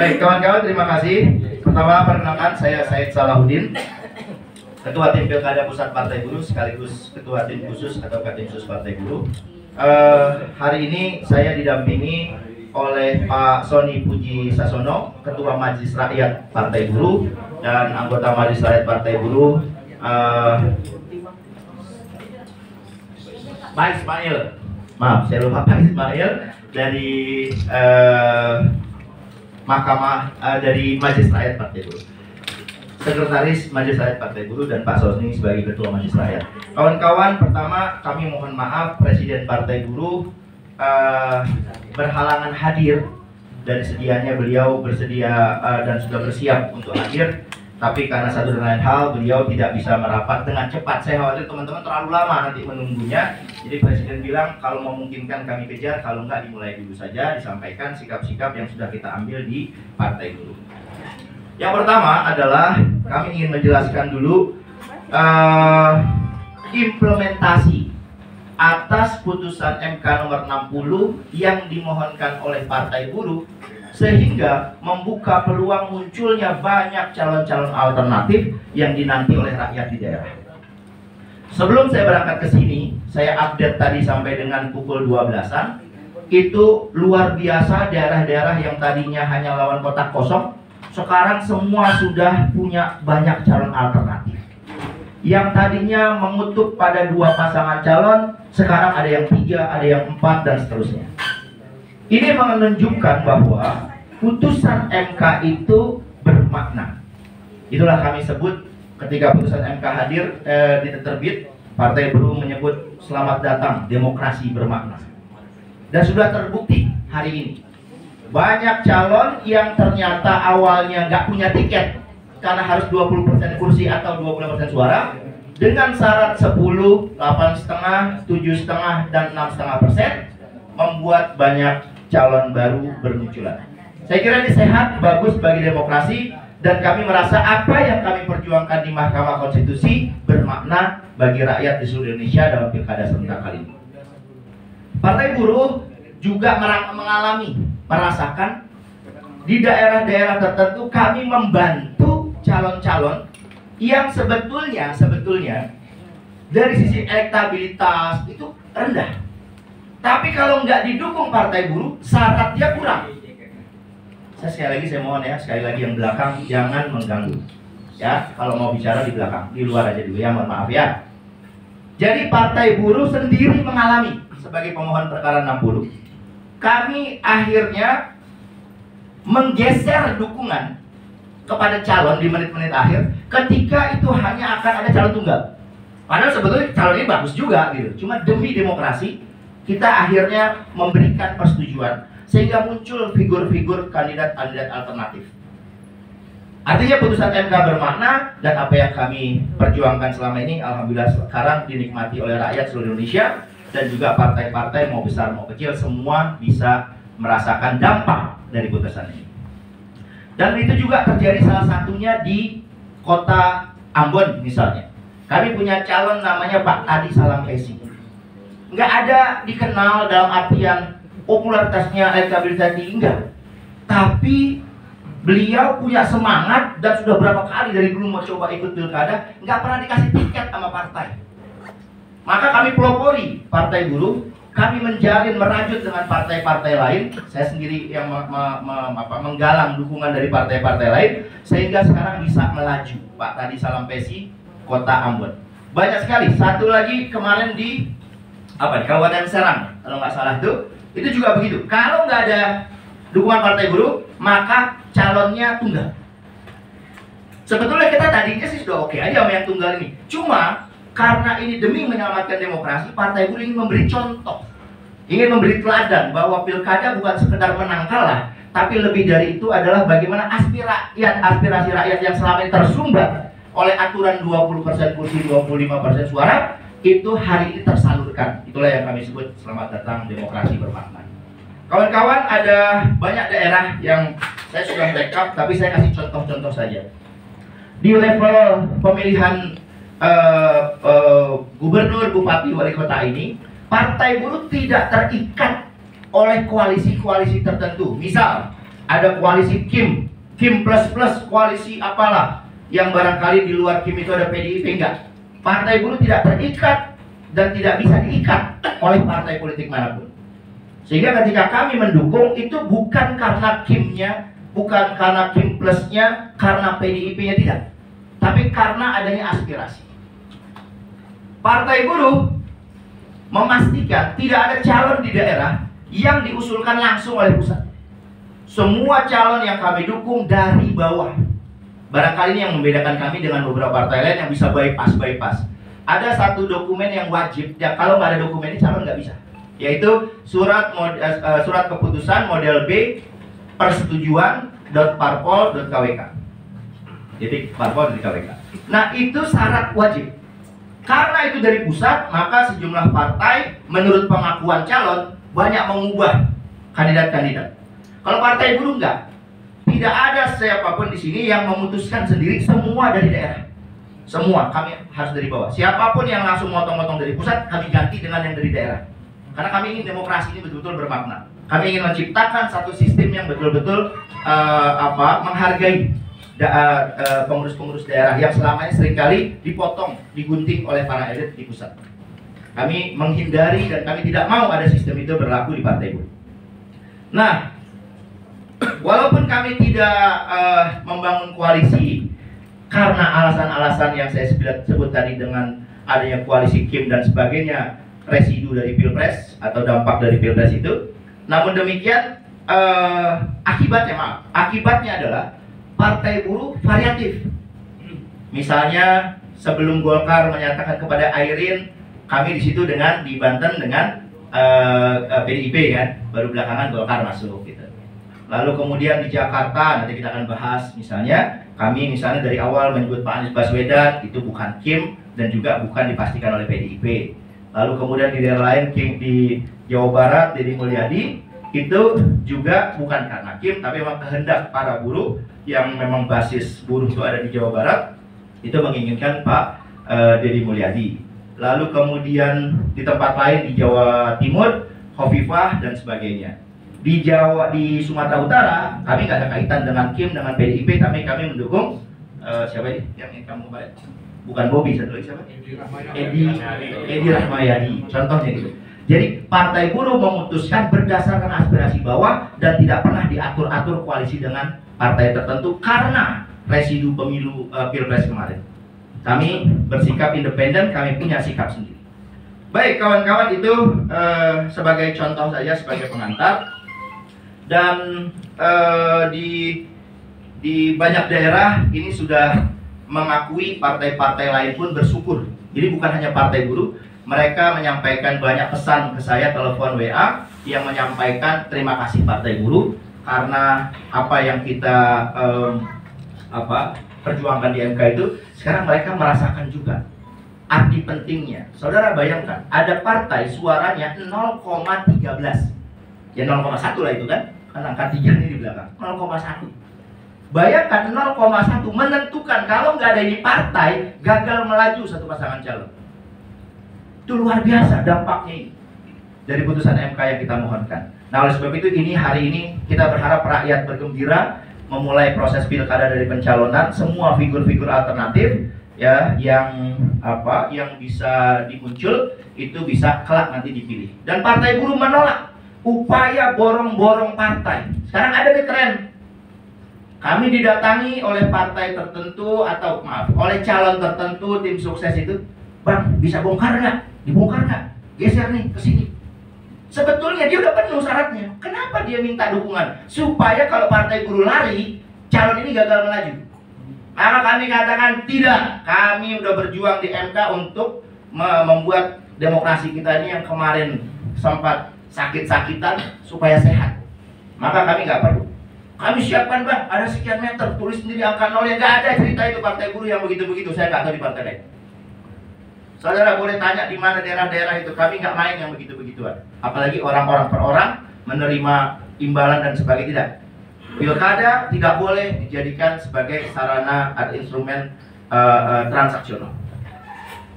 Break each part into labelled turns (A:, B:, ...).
A: Baik, kawan-kawan, terima kasih. Pertama, perkenalkan, saya Said Salahuddin, Ketua Tim Pilkada Pusat Partai Buruh sekaligus Ketua Tim Khusus atau Katim Khusus Partai Buruh. Hari ini saya didampingi oleh Pak Sony Puji Sasono, Ketua Majelis Rakyat Partai Buruh, dan anggota Majelis Rakyat Partai Buruh Pak Ismail. Maaf, saya lupa Pak Ismail dari dari Majelis Rakyat Partai Buruh, Sekretaris Majelis Rakyat Partai Buruh, dan Pak Sony sebagai Ketua Majelis Rakyat. Kawan-kawan, pertama kami mohon maaf, Presiden Partai Buruh berhalangan hadir, dan sedianya beliau bersedia dan sudah bersiap untuk hadir, tapi karena satu dan lain hal beliau tidak bisa merapat dengan cepat. Saya khawatir teman-teman terlalu lama nanti menunggunya. Jadi Presiden bilang kalau memungkinkan kami kejar, kalau enggak dimulai dulu saja, disampaikan sikap-sikap yang sudah kita ambil di Partai Buruh. Yang pertama adalah kami ingin menjelaskan dulu implementasi atas putusan MK nomor 60 yang dimohonkan oleh Partai Buruh, sehingga membuka peluang munculnya banyak calon-calon alternatif yang dinanti oleh rakyat di daerah. Sebelum saya berangkat ke sini, saya update tadi sampai dengan pukul 12-an. Itu luar biasa, daerah-daerah yang tadinya hanya lawan kotak kosong, sekarang semua sudah punya banyak calon alternatif. Yang tadinya mengutuk pada 2 pasangan calon, sekarang ada yang 3, ada yang 4, dan seterusnya. Ini menunjukkan bahwa putusan MK itu bermakna. Itulah kami sebut ketika putusan MK hadir diterbit, Partai Buruh menyebut selamat datang demokrasi bermakna. Dan sudah terbukti hari ini. Banyak calon yang ternyata awalnya nggak punya tiket karena harus 20% kursi atau 20% suara, dengan syarat 10, 8,5, 7,5, dan 6,5%, membuat banyak calon baru bermunculan. Saya kira ini sehat, bagus bagi demokrasi, dan kami merasa apa yang kami perjuangkan di Mahkamah Konstitusi bermakna bagi rakyat di seluruh Indonesia dalam pilkada serentak kali ini. Partai Buruh juga merasakan di daerah-daerah tertentu kami membantu calon-calon yang sebetulnya dari sisi elektabilitas itu rendah. Tapi kalau nggak didukung Partai Buruh, syaratnya kurang. Saya mohon ya, sekali lagi yang belakang jangan mengganggu. Ya, kalau mau bicara di belakang, di luar aja dulu ya, mohon maaf ya. Jadi Partai Buruh sendiri mengalami sebagai pemohon perkara 60. Kami akhirnya menggeser dukungan kepada calon di menit-menit akhir ketika itu hanya akan ada calon tunggal. Padahal sebetulnya calon ini bagus juga gitu. Cuma demi demokrasi kita akhirnya memberikan persetujuan sehingga muncul figur-figur kandidat-kandidat alternatif. Artinya putusan MK bermakna, dan apa yang kami perjuangkan selama ini alhamdulillah sekarang dinikmati oleh rakyat seluruh Indonesia, dan juga partai-partai mau besar mau kecil semua bisa merasakan dampak dari putusan ini. Dan itu juga terjadi salah satunya di kota Ambon misalnya. Kami punya calon namanya Pak Adi Salampesi. Nggak ada dikenal dalam artian popularitasnya, elektabilitasnya tinggi, enggak. Tapi beliau punya semangat dan sudah berapa kali dari dulu mau coba ikut pilkada, nggak pernah dikasih tiket sama partai. Maka kami pelopori Partai Buruh, kami menjalin merajut dengan partai-partai lain. Saya sendiri yang menggalang dukungan dari partai-partai lain, sehingga sekarang bisa melaju Pak Adi Salampesi, kota Ambon. Banyak sekali. Satu lagi kemarin di Kabupaten Serang, kalau nggak salah itu juga begitu. Kalau nggak ada dukungan Partai Buruh, maka calonnya tunggal. Sebetulnya kita tadinya sih sudah oke aja sama yang tunggal ini. Cuma karena ini demi menyelamatkan demokrasi, Partai Buruh ingin memberi contoh, ingin memberi teladan bahwa pilkada bukan sekedar menang kalah, tapi lebih dari itu adalah bagaimana aspirasi rakyat yang selama ini tersumbat oleh aturan 20% kursi, 25% suara, itu hari ini tersalurkan. Itulah yang kami sebut selamat datang demokrasi bermakna. Kawan-kawan, ada banyak daerah yang saya sudah backup, tapi saya kasih contoh-contoh saja. Di level pemilihan gubernur, bupati, wali kota ini, Partai Buruh tidak terikat oleh koalisi-koalisi tertentu. Misal, ada koalisi Kim plus, koalisi apalah, yang barangkali di luar Kim itu ada PDIP, enggak. Partai Buruh tidak terikat dan tidak bisa diikat oleh partai politik manapun. Sehingga ketika kami mendukung itu bukan karena Kimnya, bukan karena Kim plusnya, karena PDIP-nya, tidak, tapi karena adanya aspirasi. Partai Buruh memastikan tidak ada calon di daerah yang diusulkan langsung oleh pusat. Semua calon yang kami dukung dari bawah. Barangkali ini yang membedakan kami dengan beberapa partai lain yang bisa bypass. Ada satu dokumen yang wajib, ya kalau nggak ada dokumen ini calon nggak bisa, yaitu surat keputusan model B persetujuan.parpol.kwk. Jadi parpol.kwk. Nah, itu syarat wajib. Karena itu dari pusat, maka sejumlah partai menurut pengakuan calon banyak mengubah kandidat-kandidat. Kalau Partai Buruh enggak. Tidak ada siapapun di sini yang memutuskan sendiri, semua dari daerah. Semua kami harus dari bawah. Siapapun yang langsung motong-motong dari pusat, kami ganti dengan yang dari daerah. Karena kami ingin demokrasi ini betul-betul bermakna. Kami ingin menciptakan satu sistem yang betul-betul menghargai pengurus-pengurus daerah yang selama ini seringkali dipotong, digunting oleh para elit di pusat. Kami menghindari dan kami tidak mau ada sistem itu berlaku di Partai Buruh. Nah, walaupun kami tidak membangun koalisi karena alasan-alasan yang saya sebut tadi dengan adanya koalisi Kim dan sebagainya, residu dari Pilpres atau dampak dari Pilpres itu, namun demikian akibatnya adalah Partai Buruh variatif. Misalnya sebelum Golkar menyatakan kepada Airin, kami di situ di Banten dengan PDIP kan, baru belakangan Golkar masuk gitu. Lalu kemudian di Jakarta nanti kita akan bahas, misalnya kami dari awal menyebut Pak Anies Baswedan itu bukan Kim dan juga bukan dipastikan oleh PDIP. Lalu kemudian di daerah lain di Jawa Barat Deddy Mulyadi itu juga bukan karena Kim, tapi memang kehendak para buruh yang memang basis buruh itu ada di Jawa Barat, itu menginginkan Pak Deddy Mulyadi. Lalu kemudian di tempat lain di Jawa Timur, Khofifah dan sebagainya. Di Sumatera Utara, kami nggak ada kaitan dengan Kim, dengan PDIP, tapi kami mendukung siapa ini yang kamu kemarin? Bukan Bobi, satu lagi siapa? Edi Rahmayadi. Contohnya gitu. Jadi Partai Buruh memutuskan berdasarkan aspirasi bawah dan tidak pernah diatur-atur koalisi dengan partai tertentu karena residu pemilu Pilpres kemarin. Kami bersikap independen, kami punya sikap sendiri. Baik kawan-kawan, itu sebagai contoh saja, sebagai pengantar. Dan di banyak daerah ini sudah mengakui, partai-partai lain pun bersyukur. Jadi bukan hanya Partai Buruh, mereka menyampaikan banyak pesan ke saya, telepon WA, yang menyampaikan terima kasih Partai Buruh karena apa yang kita perjuangkan di MK itu, sekarang mereka merasakan juga arti pentingnya. Saudara bayangkan, ada partai suaranya 0,13, ya 0,1 lah itu kan angka 3 ini di belakang, 0,1. Bayangkan 0,1 menentukan kalau nggak ada ini partai gagal melaju satu pasangan calon. Itu luar biasa dampaknya ini dari putusan MK yang kita mohonkan. Nah, oleh sebab itu hari ini kita berharap rakyat bergembira memulai proses pilkada dari pencalonan semua figur-figur alternatif ya yang bisa dimuncul itu bisa kelak nanti dipilih. Dan Partai Buruh menolak upaya borong-borong partai. Sekarang ada nih tren. Kami didatangi oleh partai tertentu atau oleh calon tertentu, tim sukses itu, Bang, bisa bongkar nggak? Dibongkar nggak? Geser nih ke sini. Sebetulnya dia udah penuh syaratnya. Kenapa dia minta dukungan? Supaya kalau Partai Buruh lari, calon ini gagal melaju. Maka kami katakan tidak. Kami udah berjuang di MK untuk membuat demokrasi kita ini yang kemarin sempat sakit-sakitan supaya sehat. Maka kami nggak perlu. Kami siapkan, Bang, ada sekian meter, tulis sendiri angka 0, yang nggak ada cerita itu Partai Buruh yang begitu-begitu. Saya nggak tahu di partai lain. Saudara boleh tanya di mana daerah-daerah itu, kami nggak main yang begitu-begituan. Apalagi orang-orang per orang menerima imbalan dan sebagainya, tidak. Pilkada tidak boleh dijadikan sebagai sarana atau instrumen transaksional.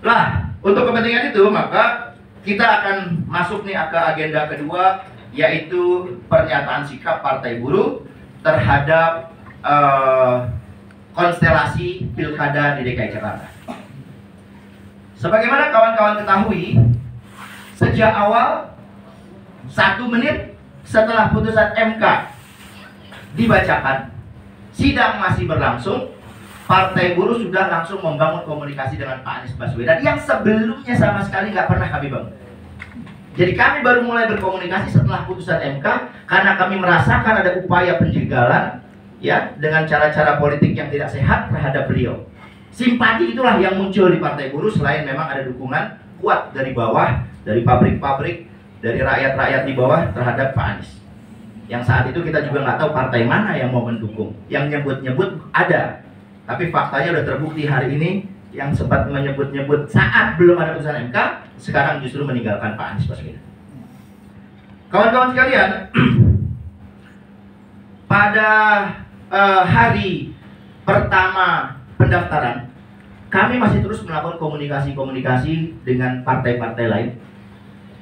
A: Lah, untuk kepentingan itu maka kita akan masuk nih ke agenda kedua, yaitu pernyataan sikap Partai Buruh terhadap konstelasi pilkada di DKI Jakarta. Sebagaimana kawan-kawan ketahui, sejak awal 1 menit setelah putusan MK dibacakan, sidang masih berlangsung, Partai Buruh sudah langsung membangun komunikasi dengan Pak Anies Baswedan yang sebelumnya sama sekali nggak pernah kami bangun. Jadi kami baru mulai berkomunikasi setelah putusan MK karena kami merasakan ada upaya penjegalan ya dengan cara-cara politik yang tidak sehat terhadap beliau. Simpati itulah yang muncul di Partai Buruh selain memang ada dukungan kuat dari bawah, dari pabrik-pabrik, dari rakyat-rakyat di bawah terhadap Pak Anies. Yang saat itu kita juga nggak tahu partai mana yang mau mendukung. Yang nyebut-nyebut ada, tapi faktanya udah terbukti hari ini yang sempat menyebut-nyebut saat belum ada putusan MK, sekarang justru meninggalkan Pak Anies Baswedan. Kawan-kawan sekalian, pada hari pertama pendaftaran, kami masih terus melakukan komunikasi-komunikasi dengan partai-partai lain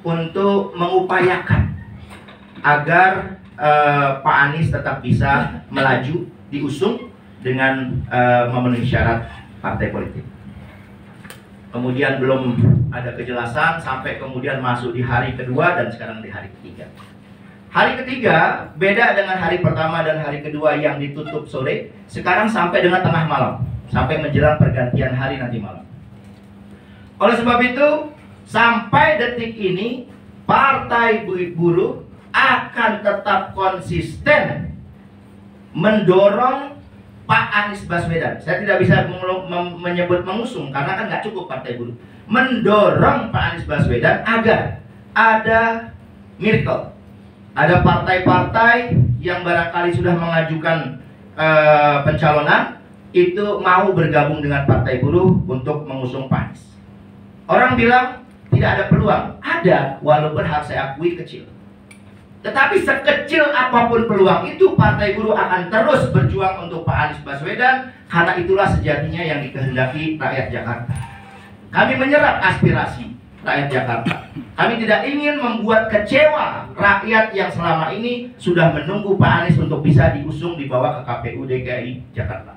A: untuk mengupayakan agar Pak Anies tetap bisa melaju, diusung dengan memenuhi syarat partai politik. Kemudian belum ada kejelasan sampai kemudian masuk di hari kedua dan sekarang di hari ketiga. Hari ketiga beda dengan hari pertama dan hari kedua yang ditutup sore, sekarang sampai dengan tengah malam, sampai menjelang pergantian hari nanti malam. Oleh sebab itu, sampai detik ini Partai Buruh akan tetap konsisten mendorong Pak Anies Baswedan. Saya tidak bisa menyebut mengusung karena kan nggak cukup Partai Buruh. Mendorong Pak Anies Baswedan agar ada miracle. Ada partai-partai yang barangkali sudah mengajukan pencalonan itu mau bergabung dengan Partai Buruh untuk mengusung Pak Anies. Orang bilang tidak ada peluang. Ada, walaupun harus saya akui kecil. Tetapi sekecil apapun peluang itu, Partai Buruh akan terus berjuang untuk Pak Anies Baswedan, karena itulah sejatinya yang dikehendaki rakyat Jakarta. Kami menyerap aspirasi rakyat Jakarta. Kami tidak ingin membuat kecewa rakyat yang selama ini sudah menunggu Pak Anies untuk bisa diusung dibawa ke KPU DKI Jakarta.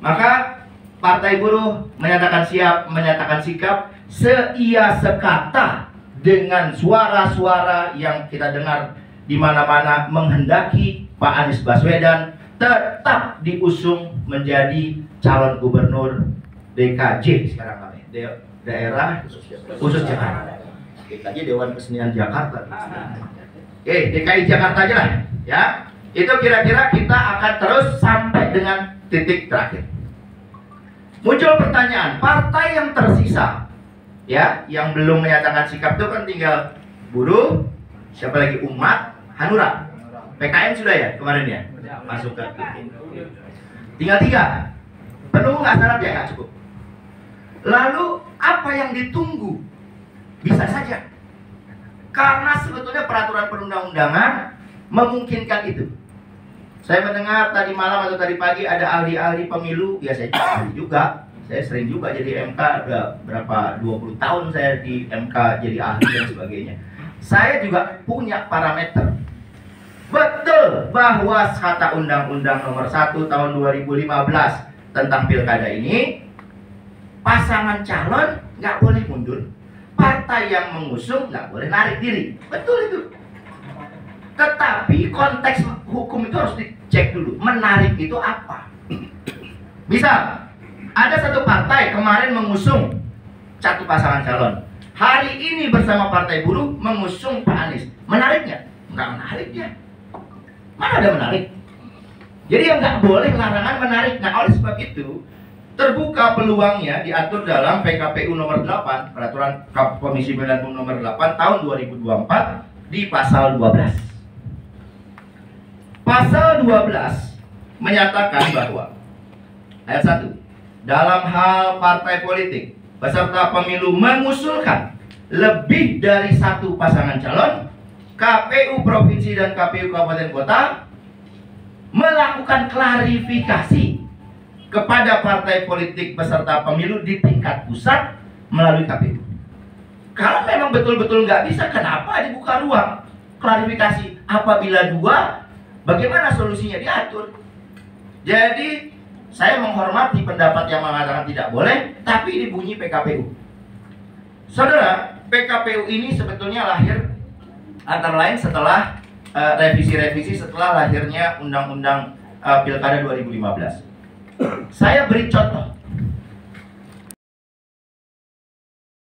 A: Maka Partai Buruh menyatakan siap, menyatakan sikap seia sekata dengan suara-suara yang kita dengar di mana-mana menghendaki Pak Anies Baswedan tetap diusung menjadi calon gubernur DKJ sekarang kami, daerah khusus Jakarta. DKJ Dewan Kesenian Jakarta. DKI Jakarta aja lah, ya. Itu kira-kira kita akan terus sampai dengan titik terakhir. Muncul pertanyaan, partai yang tersisa, ya, yang belum menyatakan sikap itu kan tinggal Buruh, siapa lagi, Umat, Hanura. PKN sudah ya kemarin ya masuk ke tinggal 3. Penuh nggak syarat ya, nggak cukup. Lalu apa yang ditunggu? Bisa saja karena sebetulnya peraturan perundang-undangan memungkinkan itu. Saya mendengar tadi malam atau tadi pagi ada ahli-ahli pemilu, ya saya juga. Saya sering juga jadi MK, udah berapa 20 tahun saya di MK jadi ahli dan sebagainya. Saya juga punya parameter. Betul bahwa kata Undang-Undang Nomor 1 Tahun 2015 tentang pilkada ini, pasangan calon nggak boleh mundur, partai yang mengusung nggak boleh narik diri. Betul itu. Tetapi konteks hukum itu harus dicek dulu. Menarik itu apa? Misal ada satu partai kemarin mengusung satu pasangan calon, hari ini bersama Partai Buruh mengusung Pak Anies. Menarik nggak? Nggak menarik ya. Mana ada menarik? Jadi yang nggak boleh larangan menarik. Nah, oleh sebab itu terbuka peluangnya diatur dalam PKPU nomor 8, Peraturan Komisi Pemilihan Umum nomor 8 tahun 2024 di pasal 12. Pasal 12 menyatakan bahwa ayat 1, dalam hal partai politik peserta pemilu mengusulkan lebih dari satu pasangan calon, KPU Provinsi dan KPU Kabupaten Kota melakukan klarifikasi kepada partai politik peserta pemilu di tingkat pusat melalui KPU. Kalau memang betul-betul nggak bisa, kenapa dibuka ruang klarifikasi? Apabila 2 Bagaimana solusinya? Diatur. Jadi saya menghormati pendapat yang mengatakan tidak boleh, tapi dibunyi PKPU. Saudara, PKPU ini sebetulnya lahir antara lain setelah revisi-revisi setelah lahirnya Undang-Undang Pilkada 2015. Saya beri contoh.